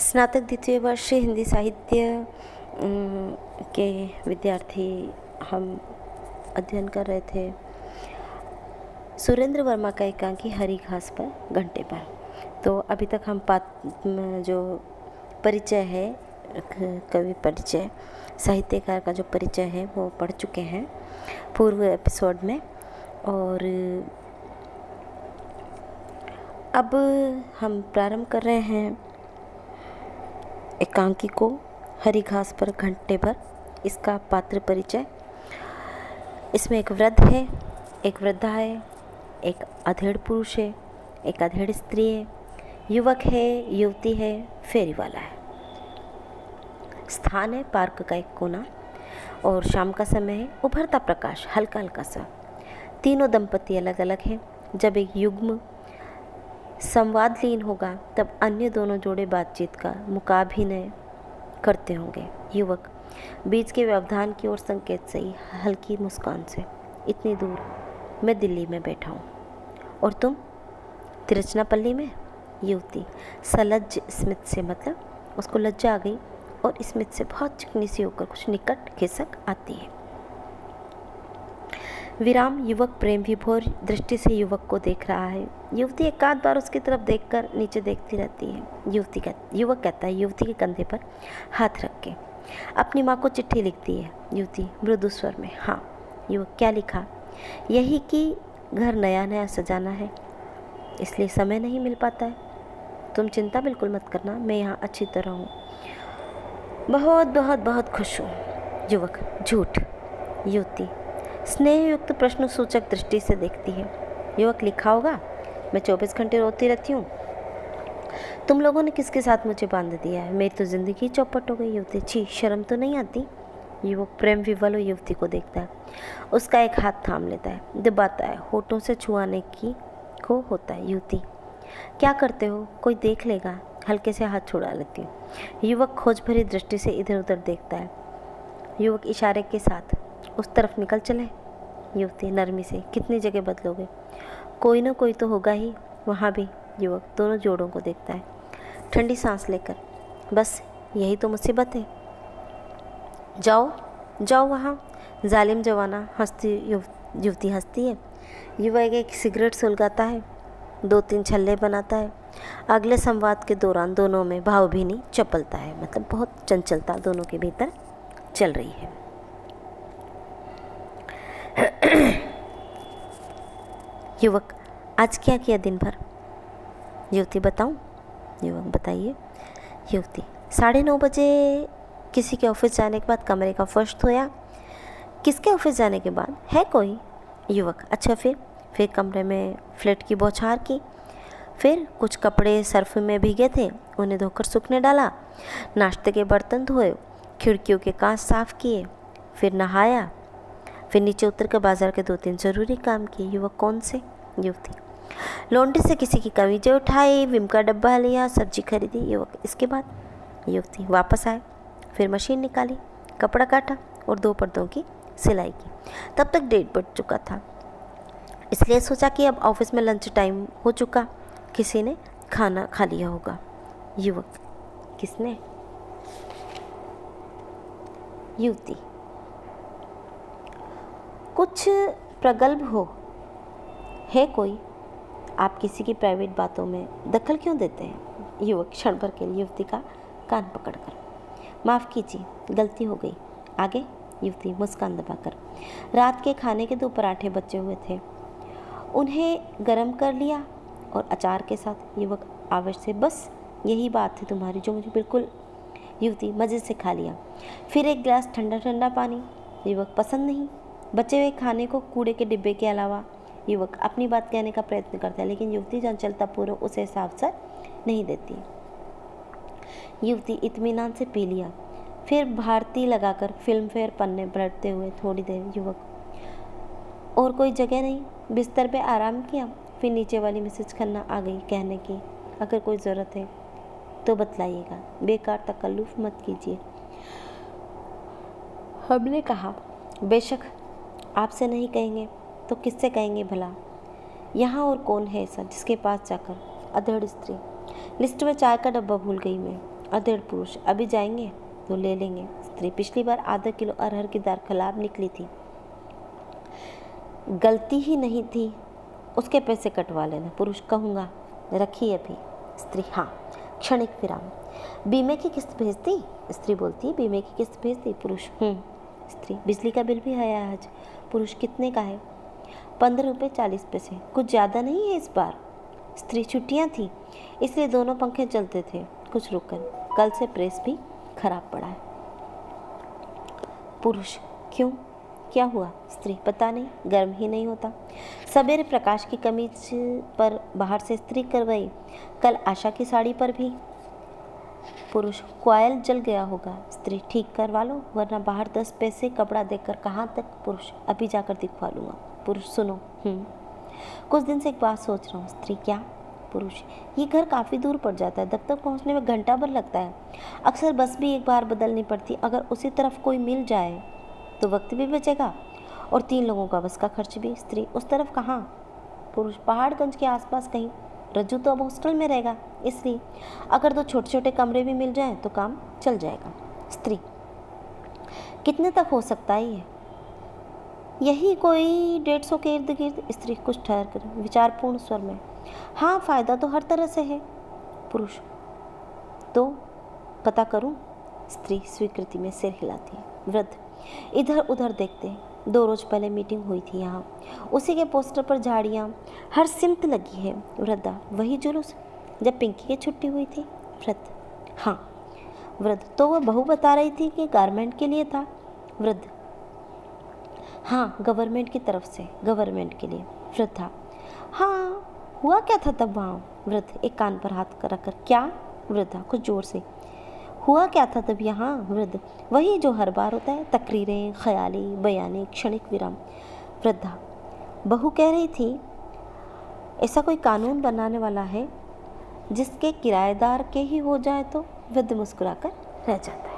स्नातक द्वितीय वर्ष हिंदी साहित्य के विद्यार्थी हम अध्ययन कर रहे थे सुरेंद्र वर्मा का एकांकी हरी घास पर घंटे पर। तो अभी तक हम जो परिचय है, कवि परिचय, साहित्यकार का जो परिचय है वो पढ़ चुके हैं पूर्व एपिसोड में। और अब हम प्रारंभ कर रहे हैं एकांकी को हरी घास पर घंटे पर। इसका पात्र परिचय, इसमें एक वृद्ध है, एक वृद्धा है, एक अधेड़ पुरुष है, एक अधेड़ स्त्री है, युवक है, युवती है, फेरी वाला है। स्थान है पार्क का एक कोना और शाम का समय है, उभरता प्रकाश हल्का हल्का सा। तीनों दंपति अलग अलग हैं। जब एक युग्म संवादलीन होगा तब अन्य दोनों जोड़े बातचीत का मुकाभिनय करते होंगे। युवक बीच के व्यवधान की ओर संकेत से ही हल्की मुस्कान से, इतनी दूर मैं दिल्ली में बैठा हूँ और तुम तिरचनापल्ली में। युवती सलज्ज स्मित से, मतलब उसको लज्जा आ गई और स्मित से बहुत चिकनी सी होकर कुछ निकट खिसक आती है। विराम। युवक प्रेम विभोर दृष्टि से युवक को देख रहा है। युवती एक आध बार उसकी तरफ देखकर नीचे देखती रहती है। युवक कहता है युवती के कंधे पर हाथ रख के, अपनी माँ को चिट्ठी लिखती है। युवती मृदु स्वर में, हाँ। युवक, क्या लिखा? यही कि घर नया नया सजाना है, इसलिए समय नहीं मिल पाता है। तुम चिंता बिल्कुल मत करना, मैं यहाँ अच्छी तरह हूँ, बहुत बहुत बहुत खुश हूँ। युवक, झूठ। युवती स्नेहयुक्त प्रश्न सूचक दृष्टि से देखती है। युवक, लिखा होगा, मैं 24 घंटे रोती रहती हूँ। तुम लोगों ने किसके साथ मुझे बांध दिया है, मेरी तो ज़िंदगी चौपट हो गई। युवती, छी, शर्म तो नहीं आती? युवक प्रेम विवल युवती को देखता है, उसका एक हाथ थाम लेता है, दबाता है, होठों से छुआने की को होता है। युवती, क्या करते हो, कोई देख लेगा? हल्के से हाथ छुड़ा लेती हूँ। युवक खोज भरी दृष्टि से इधर उधर देखता है। युवक इशारे के साथ, उस तरफ निकल चले। युवती नरमी से, कितनी जगह बदलोगे, कोई ना कोई तो होगा ही वहाँ भी। युवक दोनों जोड़ों को देखता है ठंडी सांस लेकर, बस यही तो मुसीबत है। जाओ जाओ वहाँ, जालिम जवाना। युवती हंसती है। युवक एक सिगरेट सुलगाता है, 2-3 छल्ले बनाता है। अगले संवाद के दौरान दोनों में भावभीनी चपलता है, मतलब बहुत चंचलता दोनों के भीतर चल रही है। युवक, आज क्या किया दिन भर? युवती, बताऊं? युवक, बताइए। युवती, 9:30 बजे किसी के ऑफिस जाने के बाद कमरे का फर्श धोया। किसके ऑफिस जाने के बाद? है कोई? युवक, अच्छा, फिर कमरे में फ्लेट की बौछार की। फिर कुछ कपड़े सर्फ में भीगे थे, उन्हें धोकर सूखने डाला। नाश्ते के बर्तन धोए, खिड़कियों के कांच साफ किए, फिर नहाया, फिर नीचे उतर कर बाजार के 2-3 ज़रूरी काम किए। युवक, कौन से? युवती, लॉन्ड्री से किसी की कमीजें उठाई, विम का डब्बा लिया, सब्जी खरीदी। युवक, इसके बाद? युवती, वापस आए, फिर मशीन निकाली, कपड़ा काटा और 2 पर्दों की सिलाई की। तब तक 1:30 बज चुका था, इसलिए सोचा कि अब ऑफिस में लंच टाइम हो चुका, किसी ने खाना खा लिया होगा। युवक, किसने? युवती, कुछ प्रगल्भ हो, है कोई? आप किसी की प्राइवेट बातों में दखल क्यों देते हैं? युवक क्षण भर के लिए युवती का कान पकड़कर, माफ़ कीजिए, गलती हो गई, आगे? युवती मुस्कान दबाकर, रात के खाने के 2 पराठे बचे हुए थे, उन्हें गरम कर लिया और अचार के साथ। युवक आवेश से, बस यही बात है तुम्हारी जो मुझे बिल्कुल। युवती मज़े से खा लिया, फिर एक गिलास ठंडा ठंडा पानी। युवक, पसंद नहीं? बचे हुए खाने को कूड़े के डिब्बे के अलावा। युवक अपनी बात कहने का प्रयत्न करता है, लेकिन युवती चंचलता पूर्वक उसे साफ अवसर नहीं देती। युवती इत्मीनान से पी लिया, फिर भारती लगाकर फिल्म फेयर पन्ने पलटते हुए थोड़ी देर। युवक, और कोई जगह नहीं? बिस्तर पे आराम किया, फिर नीचे वाली मैसेज खन्ना आ गई कहने की, अगर कोई ज़रूरत है तो बतलाइएगा, बेकार तकल्लुफ़ मत कीजिए। हमने कहा, बेशक, आपसे नहीं कहेंगे तो किससे कहेंगे भला? यहाँ और कौन है ऐसा जिसके पास जाकर? अधेड़ स्त्री, लिस्ट में चाय का डब्बा भूल गई मैं, अधेड़ पुरुष, अभी जाएंगे तो ले लेंगे। स्त्री, पिछली बार आधा किलो अरहर की दाल खराब निकली थी, गलती ही नहीं थी, उसके पैसे कटवा लेना। पुरुष, कहूँगा, रखिए अभी। स्त्री, हाँ। क्षणिक विराम, बीमे की किस्त भेज दी? स्त्री बोलती, बीमे की किस्त भेज दी। पुरुष, स्त्री, बिजली का बिल भी है आज? पुरुष, कितने का है? 15 रुपये 40 पैसे, कुछ ज़्यादा नहीं है इस बार? स्त्री, छुट्टियाँ थी इसलिए दोनों पंखे चलते थे, कुछ रुक कर, कल से प्रेस भी खराब पड़ा है। पुरुष, क्यों, क्या हुआ? स्त्री, पता नहीं, गर्म ही नहीं होता। सवेरे प्रकाश की कमीज पर बाहर से इस्त्री करवाई, कल आशा की साड़ी पर भी। पुरुष, कॉयल जल गया होगा। स्त्री, ठीक करवा लो, वरना बाहर 10 पैसे कपड़ा देकर कहाँ तक। पुरुष, अभी जाकर दिखवा लूँगा। पुरुष, सुनो, कुछ दिन से एक बात सोच रहा हूँ। स्त्री, क्या? पुरुष, ये घर काफ़ी दूर पड़ जाता है, दफ्तर पहुँचने में घंटा भर लगता है, अक्सर बस भी एक बार बदलनी पड़ती। अगर उसी तरफ कोई मिल जाए तो वक्त भी बचेगा और 3 लोगों का बस का खर्च भी। स्त्री, उस तरफ कहाँ? पुरुष, पहाड़गंज के आसपास कहीं। रज्जू तो अब हॉस्टल में रहेगा, इसलिए अगर 2 छोटे छोटे कमरे भी मिल जाएं तो काम चल जाएगा। स्त्री, कितने तक हो सकता है ये? यही कोई 150 के इर्द गिर्द। स्त्री, कुछ ठहर कर विचारपूर्ण स्वर में, हाँ, फ़ायदा तो हर तरह से है। पुरुष, तो पता करूं? स्त्री स्वीकृति में सिर हिलाती है। वृद्ध इधर उधर देखते, 2 रोज पहले मीटिंग हुई थी यहाँ, उसी के पोस्टर पर झाड़ियाँ हर सिमत लगी है। वृद्धा, वही जुलूस जब पिंकी की छुट्टी हुई थी? वृद्ध, हाँ। वृद्ध, तो वह बहू बता रही थी कि गारमेंट के लिए था? वृद्ध, हाँ, गवर्नमेंट की तरफ से, गवर्नमेंट के लिए। वृद्धा, हाँ, हुआ क्या था तब वहाँ? वृद्ध एक कान पर हाथ रखकर, क्या? वृद्धा कुछ जोर से, हुआ क्या था तब यहाँ? वृद्ध, वही जो हर बार होता है, तकरीरें, ख्याली, बयानी, क्षणिक विराम। वृद्धा, बहू कह रही थी ऐसा कोई कानून बनाने वाला है जिसके किराएदार के ही हो जाए तो? वृद्ध मुस्कुराकर रह जाता है।